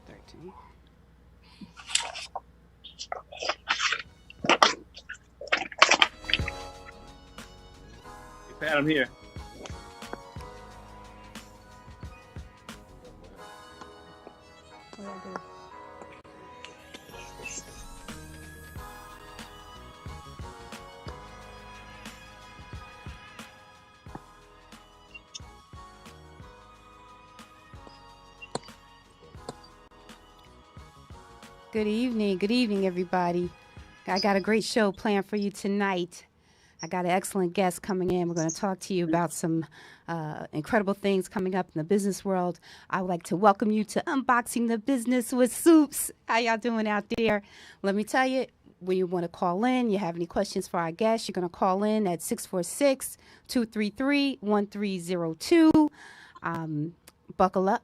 13. Hey, Pat, I'm here. What do I do? Good evening, everybody. I got a great show planned for you tonight. I got an excellent guest coming in. We're going to talk to you about some incredible things coming up in the business world. I would like to welcome you to Unboxing the Business with Soups. How y'all doing out there? Let me tell you, when you want to call in, you have any questions for our guests, you're going to call in at 646-233-1302. Buckle up.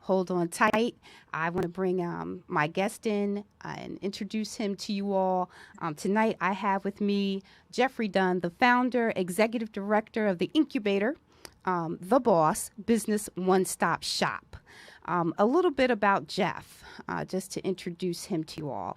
Hold on tight. I want to bring my guest in and introduce him to you all. Tonight, I have with me Jeffrey Dunn, the founder, executive director of the Incubator, The Boss, Business One-Stop Shop. A little bit about Jeff, just to introduce him to you all.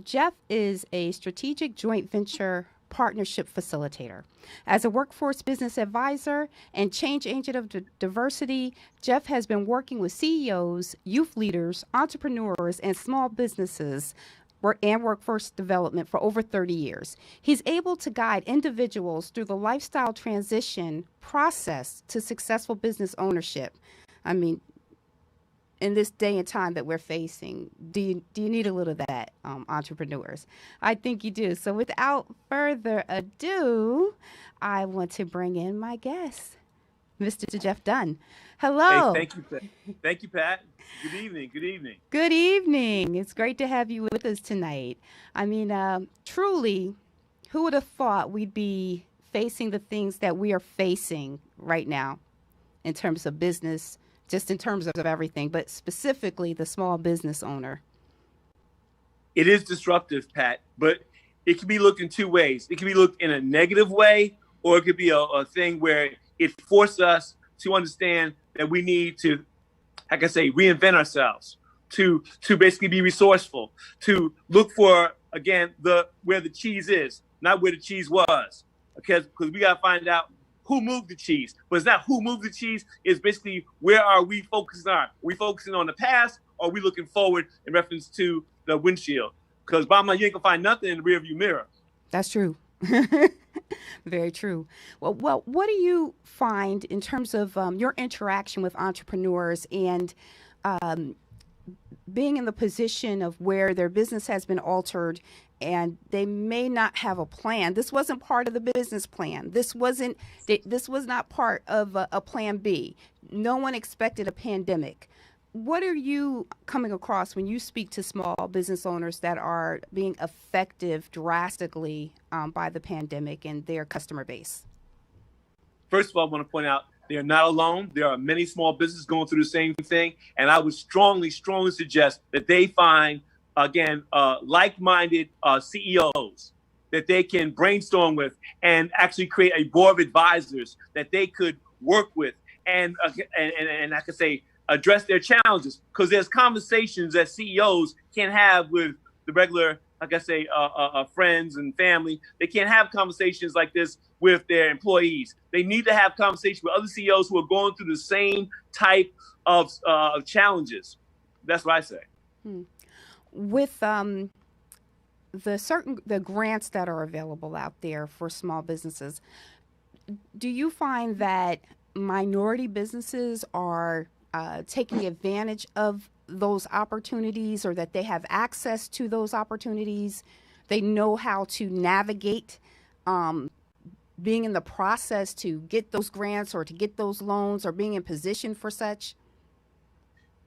Jeff is a strategic joint venture partnership facilitator. As a workforce business advisor and change agent of diversity, Jeff has been working with CEOs, youth leaders, entrepreneurs, and small businesses and workforce development for over 30 years. He's able to guide individuals through the lifestyle transition process to successful business ownership. I mean, in this day and time that we're facing, do you need a little of that, entrepreneurs? I think you do. So without further ado, I want to bring in my guest, Mr. Jeff Dunn. Hello. Hey, thank you, Pat. Thank you, Pat. Good evening. Good evening. Good evening. It's great to have you with us tonight. I mean, truly, who would have thought we'd be facing the things that we are facing right now in terms of business, just in terms of everything, but specifically the small business owner? It is disruptive, Pat, but it can be looked in two ways. It can be looked in a negative way, or it could be a thing where it forces us to understand that we need to, like I say, reinvent ourselves, to basically be resourceful, to look for, again, where the cheese is, not where the cheese was, because we got to find out who moved the cheese. But it's not who moved the cheese. It's basically where are we focusing on? Are we focusing on the past, or are we looking forward in reference to the windshield? Because bottom line, you ain't gonna find nothing in the rearview mirror. That's true. Very true. Well, what do you find in terms of your interaction with entrepreneurs and being in the position of where their business has been altered and they may not have a plan? This wasn't part of the business plan. This was not part of a plan B. No one expected a pandemic. What are you coming across when you speak to small business owners that are being affected drastically by the pandemic and their customer base? First of all, I want to point out they are not alone. There are many small businesses going through the same thing. And I would strongly suggest that they find, again, like-minded CEOs that they can brainstorm with and actually create a board of advisors that they could work with and I could say, address their challenges, because there's conversations that CEOs can't have with the regular, like I say, friends and family. They can't have conversations like this with their employees. They need to have conversations with other CEOs who are going through the same type of challenges. That's what I say. With the grants that are available out there for small businesses, do you find that minority businesses are taking advantage of those opportunities, or that they have access to those opportunities? They know how to navigate being in the process to get those grants or to get those loans, or being in position for such?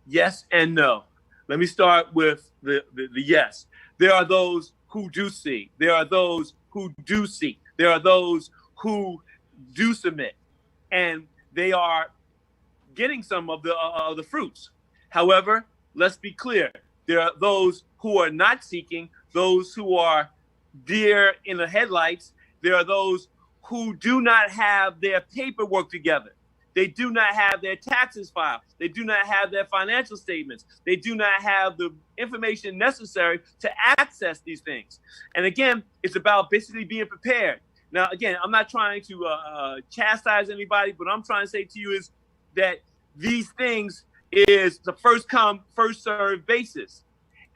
Yes and no. Let me start with the yes. There are those who do see. There are those who do seek. There are those who do submit, and they are getting some of the fruits. However, let's be clear. There are those who are not seeking, those who are deer in the headlights. There are those who do not have their paperwork together. They do not have their taxes filed. They do not have their financial statements. They do not have the information necessary to access these things. And again, it's about basically being prepared. Now, again, I'm not trying to chastise anybody, but what I'm trying to say to you is that these things is the first come, first served basis.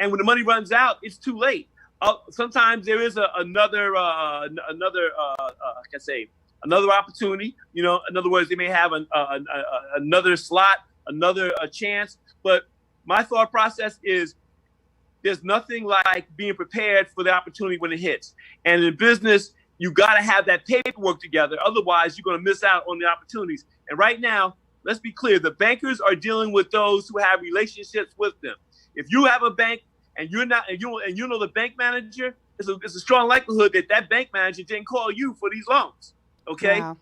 And when the money runs out, it's too late. Sometimes there is another opportunity. You know, in other words, they may have another slot, another chance. But my thought process is there's nothing like being prepared for the opportunity when it hits. And in business, you got to have that paperwork together. Otherwise, you're going to miss out on the opportunities. And right now, let's be clear, the bankers are dealing with those who have relationships with them. If you have a bank and you're not, and you know the bank manager, it's a strong likelihood that that bank manager didn't call you for these loans. Okay, wow.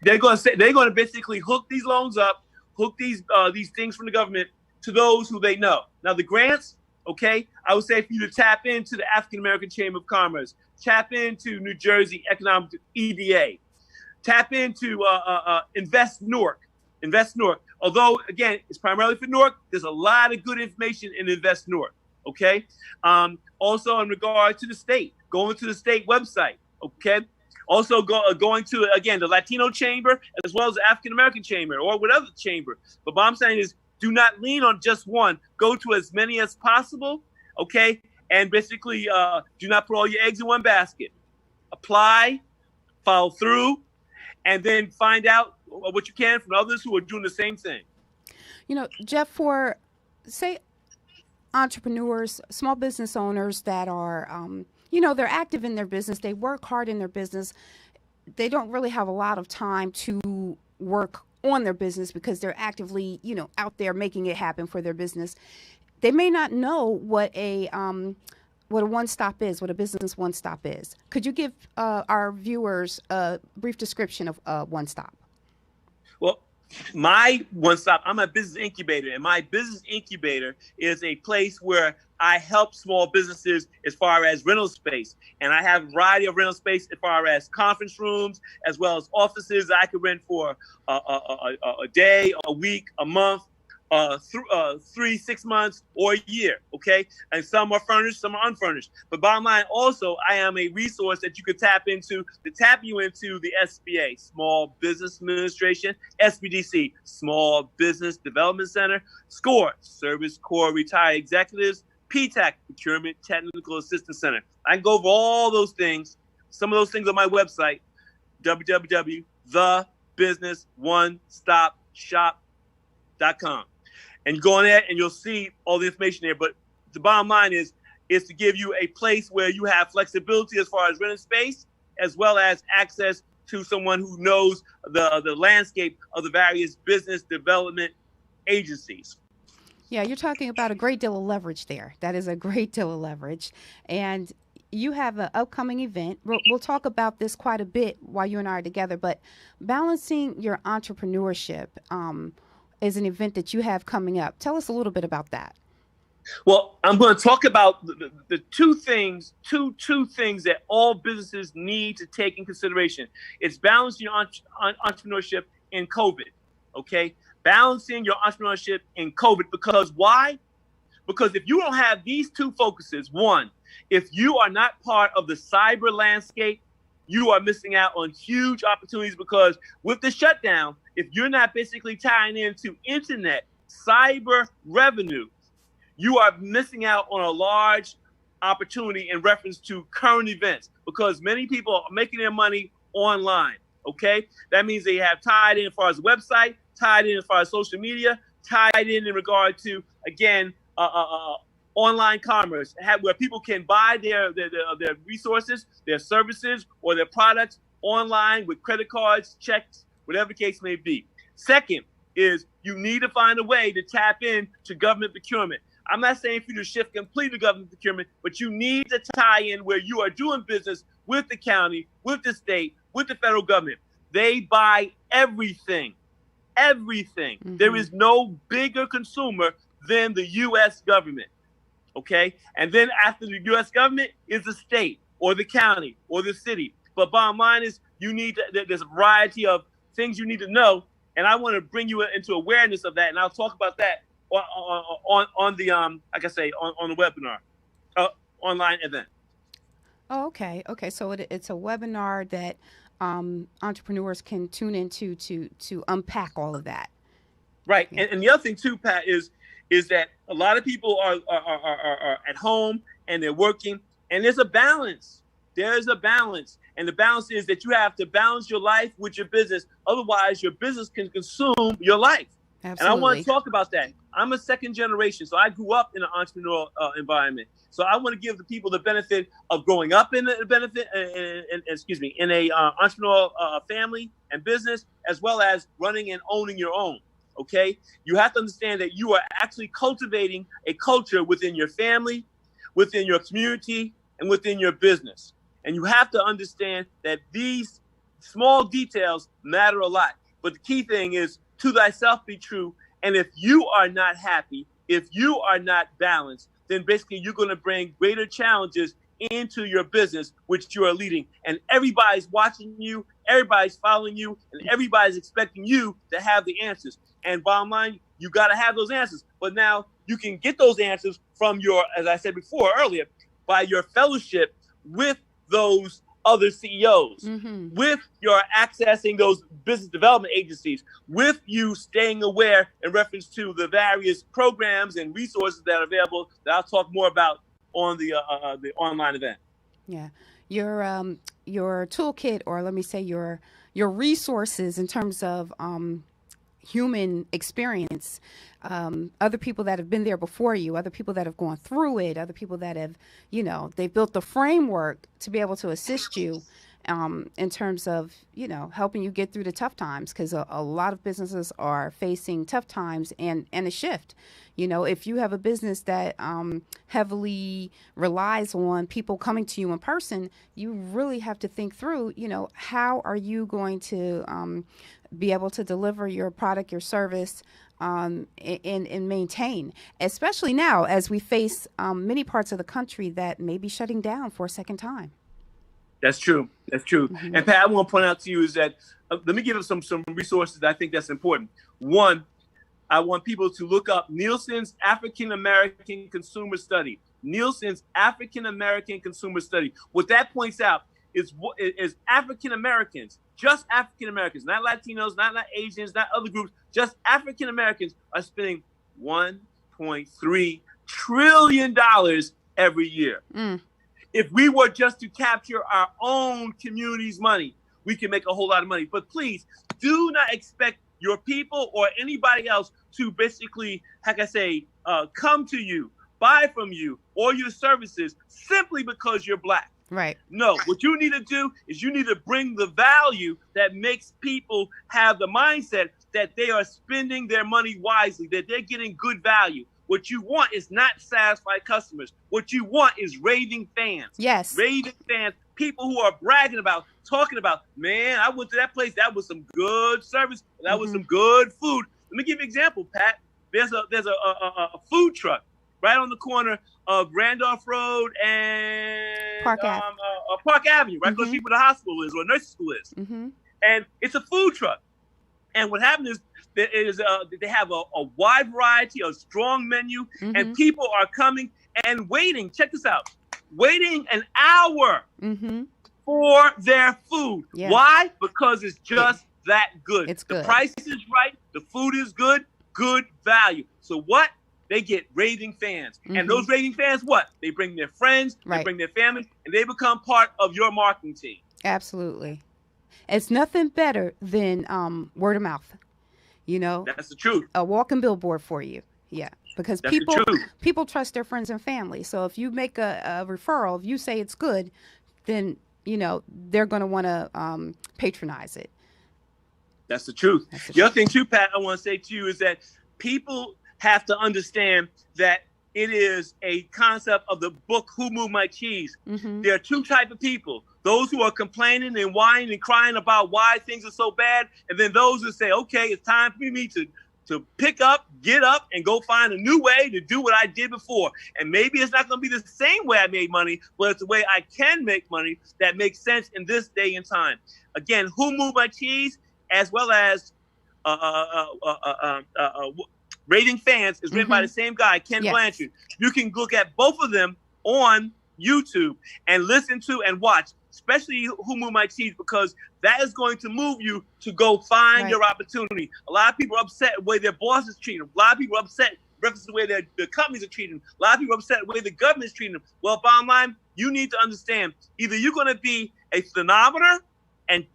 They're going to basically hook these loans up, hook these things from the government to those who they know. Now the grants, okay, I would say for you to tap into the African American Chamber of Commerce, tap into New Jersey Economic EDA, tap into Invest Newark. Although again, it's primarily for Newark, there's a lot of good information in Invest Newark. Okay. Also in regard to the state, going to the state website. Okay. Also going to, again, the Latino Chamber, as well as the African American Chamber or whatever chamber. But what I'm saying is do not lean on just one. Go to as many as possible, okay? And basically do not put all your eggs in one basket. Apply, follow through, and then find out what you can from others who are doing the same thing. You know, Jeff, for, say, entrepreneurs, small business owners that are you know, they're active in their business. They work hard in their business. They don't really have a lot of time to work on their business because they're actively, you know, out there making it happen for their business. They may not know what a one-stop is, what a business one-stop is. Could you give our viewers a brief description of one-stop? Well, my one-stop, I'm a business incubator, and my business incubator is a place where I help small businesses as far as rental space. And I have a variety of rental space as far as conference rooms, as well as offices that I could rent for a day, a week, a month, 3, 6 months, or a year, okay? And some are furnished, some are unfurnished. But bottom line, also, I am a resource that you could tap into to tap you into the SBA, Small Business Administration, SBDC, Small Business Development Center, SCORE, Service Corps Retired Executives, PTAC, Procurement Technical Assistance Center. I can go over all those things, some of those things on my website, www.thebusinessoneStopShop.com. And you go on there and you'll see all the information there. But the bottom line is to give you a place where you have flexibility as far as renting space, as well as access to someone who knows the landscape of the various business development agencies. Yeah, you're talking about a great deal of leverage there. That is a great deal of leverage. And you have an upcoming event. We'll talk about this quite a bit while you and I are together, but balancing your entrepreneurship is an event that you have coming up. Tell us a little bit about that. Well, I'm going to talk about the two things that all businesses need to take in consideration. It's balancing your entrepreneurship in COVID, okay? Balancing your entrepreneurship in COVID. Because why? Because if you don't have these two focuses, one, if you are not part of the cyber landscape, you are missing out on huge opportunities, because with the shutdown, if you're not basically tying into internet cyber revenue, you are missing out on a large opportunity in reference to current events, because many people are making their money online. Okay, that means they have tied in as far as the website, tied in as far as social media, tied in regard to, again, online commerce, where people can buy their resources, their services, or their products online with credit cards, checks, whatever the case may be. Second is you need to find a way to tap in to government procurement. I'm not saying for you to shift completely to government procurement, but you need to tie in where you are doing business with the county, with the state, with the federal government. They buy everything. Mm-hmm. There is no bigger consumer than the U.S. government. Okay. And then after the U.S. government is the state or the county or the city. But bottom line is there's a variety of things you need to know And I want to bring you into awareness of that. And I'll talk about that on the, like I say, on the webinar, online event. Oh, okay. Okay. So it's a webinar that entrepreneurs can tune into to unpack all of that. Right. Yeah. And the other thing too, Pat, is that a lot of people are at home and they're working, and there's a balance. There's a balance. And the balance is that you have to balance your life with your business. Otherwise, your business can consume your life. Absolutely. And I want to talk about that. I'm a second generation, so I grew up in an entrepreneurial environment. So I want to give the people the benefit of growing up in the benefit, in a entrepreneurial family and business, as well as running and owning your own. Okay, you have to understand that you are actually cultivating a culture within your family, within your community, and within your business. And you have to understand that these small details matter a lot. But the key thing is, to thyself be true. And if you are not happy, if you are not balanced, then basically you're going to bring greater challenges into your business, which you are leading. And everybody's watching you, everybody's following you, and everybody's expecting you to have the answers. And bottom line, you got to have those answers. But now you can get those answers from your, as I said before earlier, by your fellowship with those other CEOs, with your accessing those business development agencies, with you staying aware in reference to the various programs and resources that are available that I'll talk more about on the online event. Yeah, your toolkit, or let me say your resources in terms of human experience, other people that have been there before you, other people that have gone through it, other people that have, they've built the framework to be able to assist you in terms of, helping you get through the tough times, because a lot of businesses are facing tough times and a shift. If you have a business that heavily relies on people coming to you in person, you really have to think through, how are you going to be able to deliver your product, your service, and maintain, especially now as we face many parts of the country that may be shutting down for a second time. That's true. That's true. And Pat, I want to point out to you is that, let me give us some resources that I think that's important. One, I want people to look up Nielsen's African American Consumer Study. Nielsen's African American Consumer Study. What that points out is African Americans, just African Americans, not Latinos, not Asians, not other groups, just African Americans are spending $1.3 trillion every year. If we were just to capture our own community's money, we can make a whole lot of money. But please do not expect your people or anybody else to basically, like I say, come to you, buy from you or your services simply because you're Black. Right. No, what you need to do is you need to bring the value that makes people have the mindset that they are spending their money wisely, that they're getting good value. What you want is not satisfied customers. What you want is raving fans. Yes. Raving fans, people who are bragging about, talking about, man, I went to that place. That was some good service. That was some good food. Let me give you an example, Pat. There's a food truck right on the corner of Randolph Road and Park Avenue, right close to where the hospital is or nursing school is. And it's a food truck. And what happened is they have a wide variety, a strong menu, and people are coming and waiting. Check this out. Waiting an hour for their food. Yeah. Why? Because it's just that good. It's good. The price is right. The food is good. Good value. So what? They get raving fans. And those raving fans, what? They bring their friends, they bring their family, and they become part of your marketing team. Absolutely. It's nothing better than word of mouth. That's the truth. A walking billboard for you. Yeah. Because people trust their friends and family. So if you make a referral, if you say it's good, then, they're going to want to patronize it. That's the truth. The other thing too, Pat, I want to say to you is that people have to understand that it is a concept of the book, Who Moved My Cheese? There are two types of people. Those who are complaining and whining and crying about why things are so bad. And then those who say, okay, it's time for me to pick up, get up, and go find a new way to do what I did before. And maybe it's not going to be the same way I made money, but it's the way I can make money that makes sense in this day and time. Again, Who Moved My Cheese, as well as Rating Fans is written by the same guy, Ken Blanchard. You can look at both of them on YouTube and listen to and watch, especially Who Moved My Cheese, because that is going to move you to go find your opportunity. A lot of people are upset the way their bosses treat them. A lot of people are upset reference to the way the companies are treating them. A lot of people are upset the way the government is treating them. Well, bottom line, you need to understand, either you're going to be a thermometer and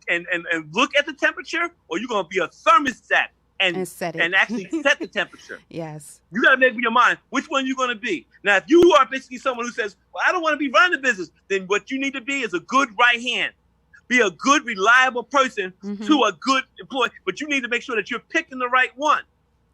look at the temperature, or you're going to be a thermostat and set it. And actually set the temperature. Yes. You got to make up your mind which one you're going to be. Now, if you are basically someone who says, well, I don't want to be running the business, then what you need to be is a good right hand. Be a good, reliable person to a good employee. But you need to make sure that you're picking the right one.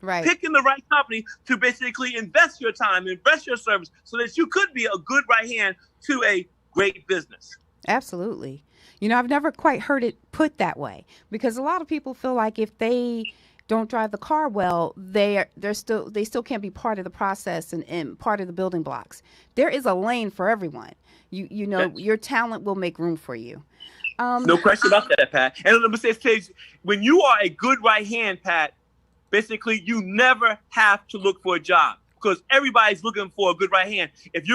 Right. Picking the right company to basically invest your time, invest your service, so that you could be a good right hand to a great business. Absolutely. You know, I've never quite heard it put that way, because a lot of people feel like if they don't drive the car well, they still can't be part of the process and part of the building blocks. There is a lane for everyone. You know, your talent will make room for you. No question about that, Pat. And let me say, when you are a good right hand, Pat, basically you never have to look for a job, because everybody's looking for a good right hand. And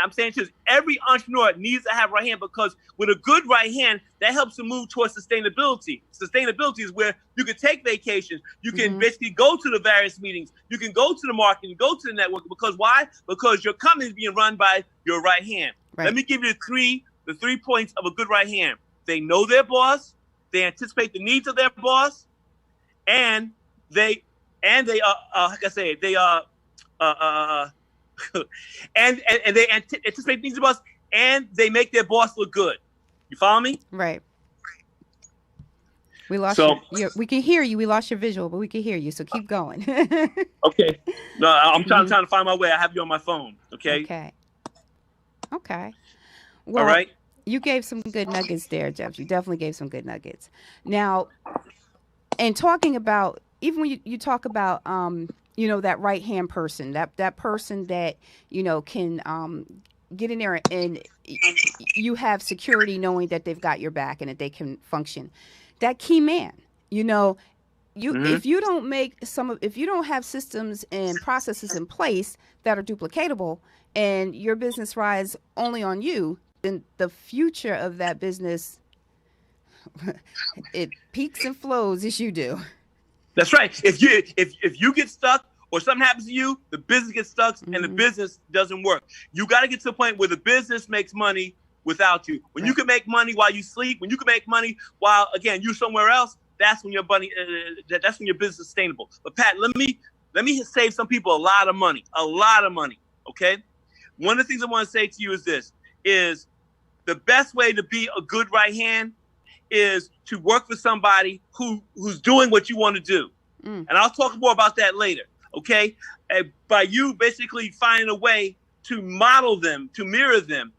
I'm saying this, every entrepreneur needs to have a right hand, because with a good right hand, that helps to move towards sustainability. Sustainability is where you can take vacations. You can basically go to the various meetings. You can go to the marketing, go to the network. Because why? Because your company is being run by your right hand. Right. Let me give you the three points of a good right hand. They know their boss. They anticipate the needs of their boss, and they anticipate the needs of the boss, and they make their boss look good. You follow me? Right. We lost we can hear you. We lost your visual, but we can hear you. So keep going. Okay. No, I'm trying to find my way. I have you on my phone. Okay. Okay. Well, all right. You gave some good nuggets there, Jeff. You definitely gave some good nuggets. Now, and talking about, even when you talk about, you know, that right-hand person, that person that, you know, can get in there and you have security knowing that they've got your back and that they can function. That key man, you know, if you don't have systems and processes in place that are duplicatable, and your business rides only on you, then the future of that business, it peaks and flows as you do. That's right. If you get stuck or something happens to you, the business gets stuck and the business doesn't work. You got to get to a point where the business makes money without you. When you can make money while you sleep, when you can make money while, again, you're somewhere else, that's when your business is sustainable. But Pat, let me save some people a lot of money. Okay. One of the things I want to say to you is this: is the best way to be a good right hand is to work for somebody who's doing what you want to do. And I'll talk more about that later. Okay. By you basically finding a way to model them, to mirror them,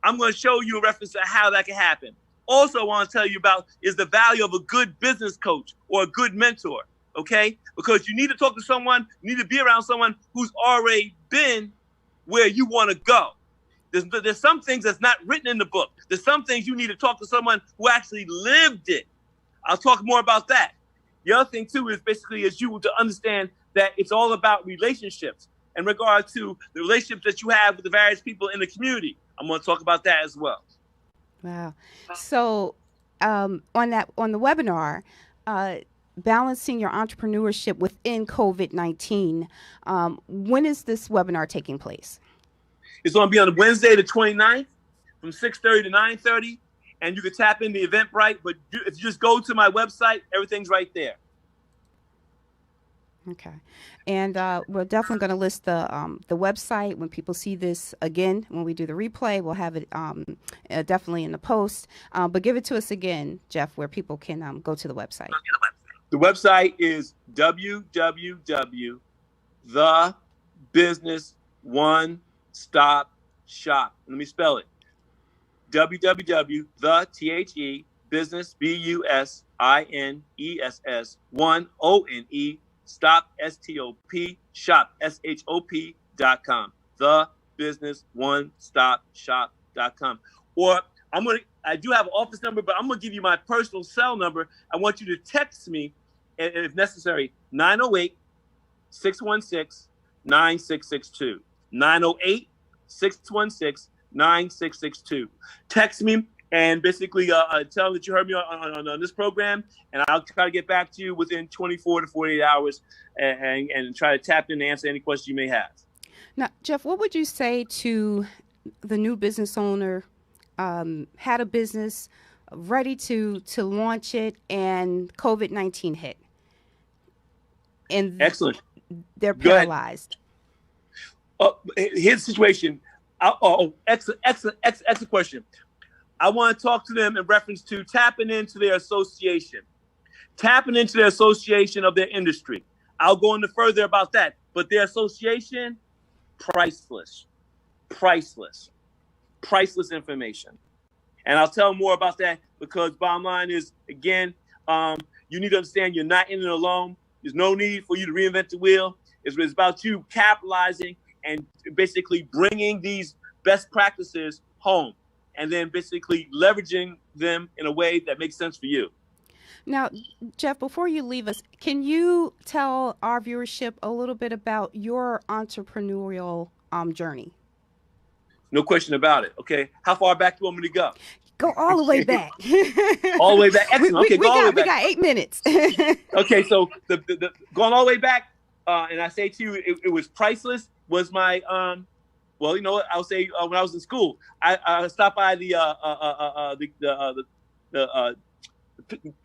I'm going to show you a reference to how that can happen. Also, I want to tell you about is the value of a good business coach or a good mentor. Okay. Because you need to talk to someone, you need to be around someone who's already been where you want to go. There's some things that's not written in the book. There's some things you need to talk to someone who actually lived it. I'll talk more about that. The other thing, too, is basically is you to understand that it's all about relationships in regard to the relationships that you have with the various people in the community. I'm going to talk about that as well. Wow. So on the webinar, balancing your entrepreneurship within COVID-19, when is this webinar taking place? It's going to be on Wednesday the 29th from 6:30 to 9:30, and you can tap in the Eventbrite. But if you just go to my website, everything's right there. Okay, and we're definitely going to list the website when people see this again. When we do the replay, we'll have it definitely in the post. But give it to us again, Jeff, where people can go to the website. The website is www.thebusiness1stop-shop. Let me spell it. www.business, BUSINESS, stop, STOP, shop, SHOP.com. Thebusiness1stopshop.com. Or I do have an office number, but I'm going to give you my personal cell number. I want you to text me and if necessary, 908-616-9662. 908-616-9662. Text me and basically tell them that you heard me on this program, and I'll try to get back to you within 24 to 48 hours and try to tap in and answer any questions you may have. Now, Jeff, what would you say to the new business owner, had a business ready to launch it, and COVID-19 hit? And excellent. They're paralyzed. Here's the situation. Excellent question. I want to talk to them in reference to tapping into their association of their industry. I'll go into further about that, but their association, priceless information. And I'll tell more about that, because bottom line is, again, you need to understand you're not in it alone. There's no need for you to reinvent the wheel. It's about you capitalizing and basically bringing these best practices home, and then basically leveraging them in a way that makes sense for you. Now, Jeff, before you leave us, can you tell our viewership a little bit about your entrepreneurial journey? No question about it. Okay. How far back do you want me to go? Go all the way back. All the way back. Excellent. Okay, we got 8 minutes. Okay, so the going all the way back, and I say to you, it was priceless. Was my well, you know what? I'll say when I was in school, I stopped by the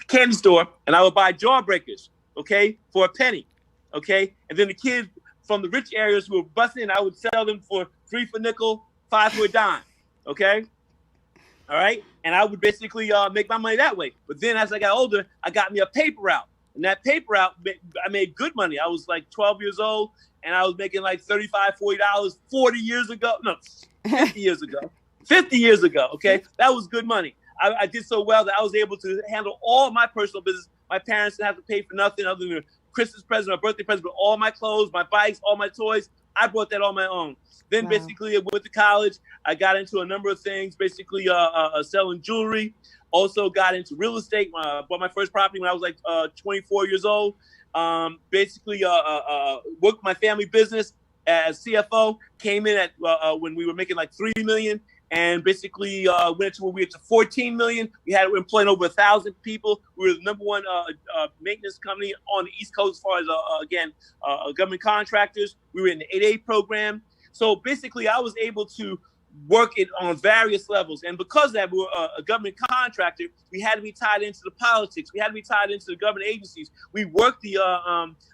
candy store, and I would buy Jawbreakers, okay, for a penny, okay, and then the kids from the rich areas who were busting in, I would sell them for 3 for a nickel, 5 for a dime, okay. All right. And I would basically make my money that way. But then as I got older, I got me a paper route. And that paper route, I made good money. I was like 12 years old, and I was making like $35, $40 40 years ago. No, 50 years ago. 50 years ago. Okay. That was good money. I did so well that I was able to handle all my personal business. My parents didn't have to pay for nothing other than a Christmas present or birthday present, but all my clothes, my bikes, all my toys, I bought that on my own. Then basically I went to college. I got into a number of things, basically selling jewelry. Also got into real estate. Bought my first property when I was like 24 years old. Basically worked my family business as CFO. Came in at when we were making like $3 million, and basically went to where we went to $14 million. We had employing over 1,000 people. We were the number one maintenance company on the East Coast as far as government contractors. We were in the 8A program. So basically, I was able to work it on various levels. And because of that, we were a government contractor, we had to be tied into the politics. We had to be tied into the government agencies. We worked the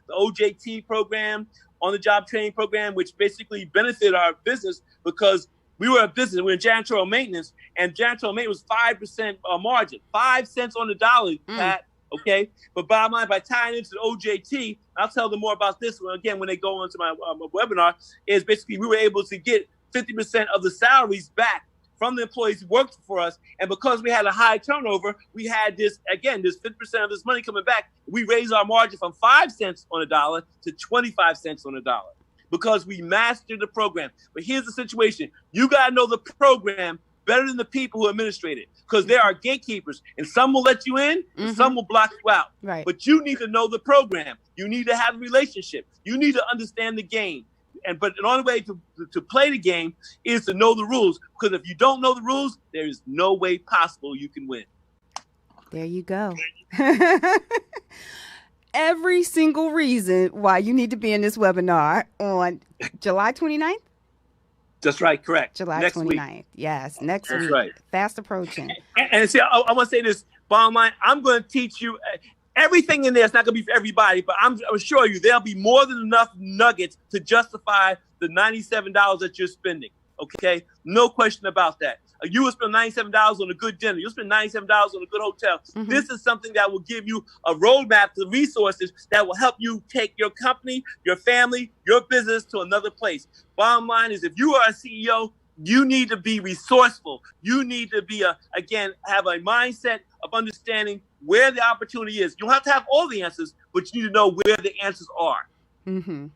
OJT program, on-the-job training program, which basically benefited our business because we were a business. We were in janitorial maintenance, and janitorial maintenance was 5% margin, 5 cents on the dollar, Pat. Okay, but bottom line, by tying into the OJT, I'll tell them more about this one again when they go into my webinar. Is basically we were able to get 50% of the salaries back from the employees who worked for us, and because we had a high turnover, we had this 50% of this money coming back. We raised our margin from 5 cents on a dollar to 25 cents on a dollar because we mastered the program. But here's the situation: you got to know the program better than the people who administrate it, because there are gatekeepers, and some will let you in, and some will block you out. Right. But you need to know the program. You need to have a relationship. You need to understand the game. But the only way to play the game is to know the rules, because if you don't know the rules, there is no way possible you can win. There you go. Every single reason why you need to be in this webinar on July 29th? That's right, correct. July next 29th. Week. Yes, next That's week. Right. Fast approaching. And see, I want to say this, bottom line, I'm going to teach you everything in there. It's not going to be for everybody, but I'm assure you there'll be more than enough nuggets to justify the $97 that you're spending. Okay? No question about that. You will spend $97 on a good dinner. You'll spend $97 on a good hotel. Mm-hmm. This is something that will give you a roadmap to resources that will help you take your company, your family, your business to another place. Bottom line is, if you are a CEO, you need to be resourceful. You need to be have a mindset of understanding where the opportunity is. You don't have to have all the answers, but you need to know where the answers are. Mm-hmm.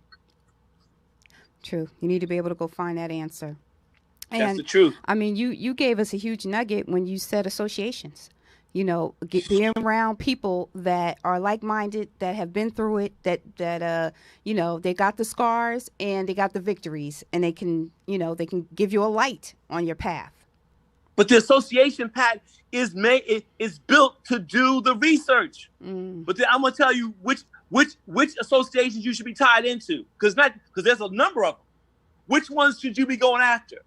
True. You need to be able to go find that answer. That's the truth. I mean, you gave us a huge nugget when you said associations. being around people that are like-minded, that have been through it, that they got the scars and they got the victories, and they can give you a light on your path. But the association, Pat, is built to do the research. But then I'm gonna tell you which associations you should be tied into, because there's a number of them. Which ones should you be going after?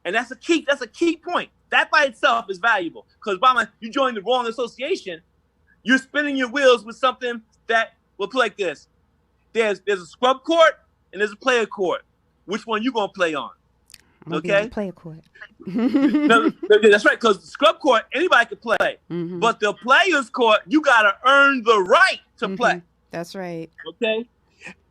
And that's a key point. That by itself is valuable, because by you join the wrong association, you're spinning your wheels with something that will play like this. There's a scrub court and there's a player court. Which one you gonna play on? Okay, player court. No, that's right. Because scrub court, anybody can play, but the players court, you gotta earn the right to play. That's right. Okay,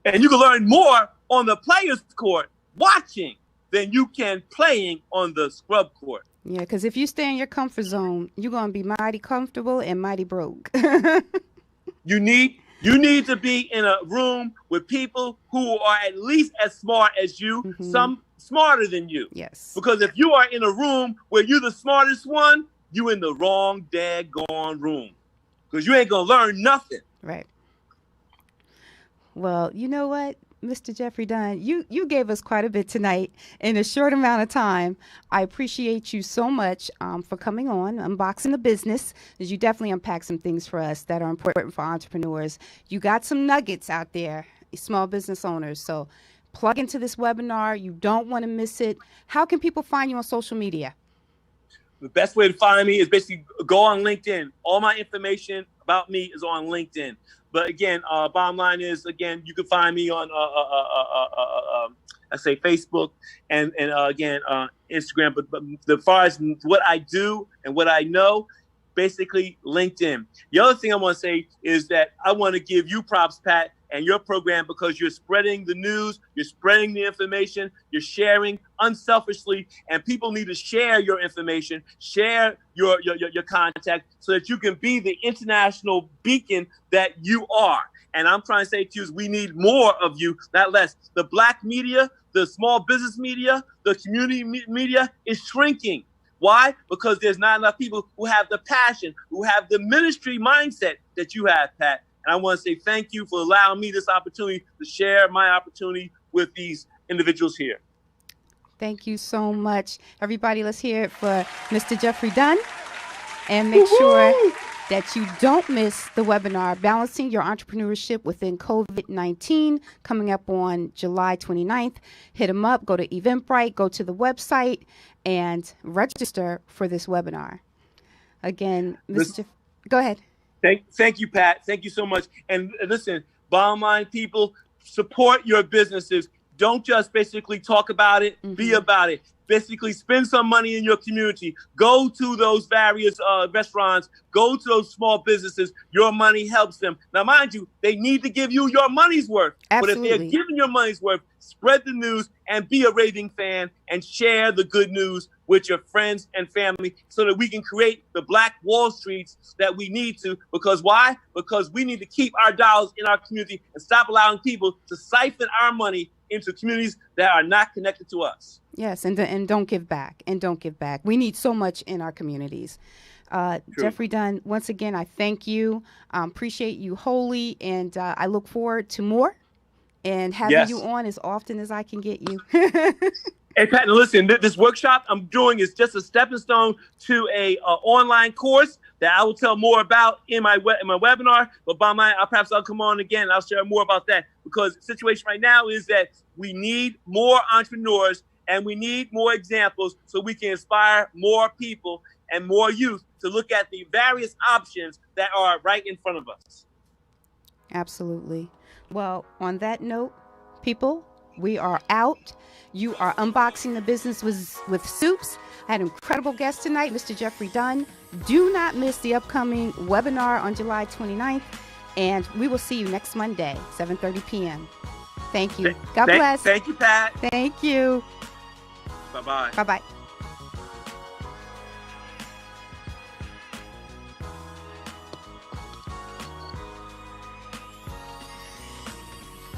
and you can learn more on the players court watching than you can playing on the scrub court. Yeah, because if you stay in your comfort zone, you're gonna be mighty comfortable and mighty broke. You need to be in a room with people who are at least as smart as you, some smarter than you. Yes. Because if you are in a room where you're the smartest one, you in the wrong daggone room. Because you ain't going to learn nothing. Right. Well, you know what, Mr. Jeffrey Dunn, you gave us quite a bit tonight in a short amount of time. I appreciate you so much for coming on, Unboxing the Business, as you definitely unpack some things for us that are important for entrepreneurs. You got some nuggets out there, small business owners. So plug into this webinar. You don't want to miss it. How can people find you on social media? The best way to find me is basically go on LinkedIn. All my information about me is on LinkedIn. But again, bottom line is, again, you can find me on, Facebook and Instagram. But as far as what I do and what I know, basically LinkedIn. The other thing I want to say is that I want to give you props, Pat, and your program, because you're spreading the news, you're spreading the information, you're sharing unselfishly, and people need to share your information, share your contact, so that you can be the international beacon that you are. And I'm trying to say to you is we need more of you, not less. The black media, the small business media, the community media is shrinking. Why? Because there's not enough people who have the passion, who have the ministry mindset that you have, Pat. And I want to say thank you for allowing me this opportunity to share my opportunity with these individuals here. Thank you so much. Everybody, let's hear it for Mr. Jeffrey Dunn. And make sure that you don't miss the webinar, Balancing Your Entrepreneurship Within COVID-19, coming up on July 29th. Hit them up, go to Eventbrite, go to the website, and register for this webinar. Again, go ahead. Thank you, Pat. Thank you so much. And listen, bottom line, people, support your businesses. Don't just basically talk about it, be about it. Basically, spend some money in your community. Go to those various restaurants. Go to those small businesses. Your money helps them. Now, mind you, they need to give you your money's worth. Absolutely. But if they're giving your money's worth, spread the news and be a raving fan and share the good news with your friends and family so that we can create the Black Wall Streets that we need to. Because why? Because we need to keep our dollars in our community and stop allowing people to siphon our money into communities that are not connected to us. Yes, and don't give back. And don't give back. We need so much in our communities. Jeffrey Dunn, once again, I thank you. Appreciate you wholly. And I look forward to more and having you on as often as I can get you. Hey, Pat, now listen, this workshop I'm doing is just a stepping stone to a online course that I will tell more about in my webinar. But by perhaps I'll come on again and I'll share more about that, because the situation right now is that we need more entrepreneurs and we need more examples so we can inspire more people and more youth to look at the various options that are right in front of us. Absolutely. Well, on that note, people, we are out. You are unboxing the business with Soups. I had an incredible guest tonight, Mr. Jeffrey Dunn. Do not miss the upcoming webinar on July 29th. And we will see you next Monday, 7:30 p.m. Thank you. God bless. Thank you, Pat. Thank you. Bye-bye. Bye-bye.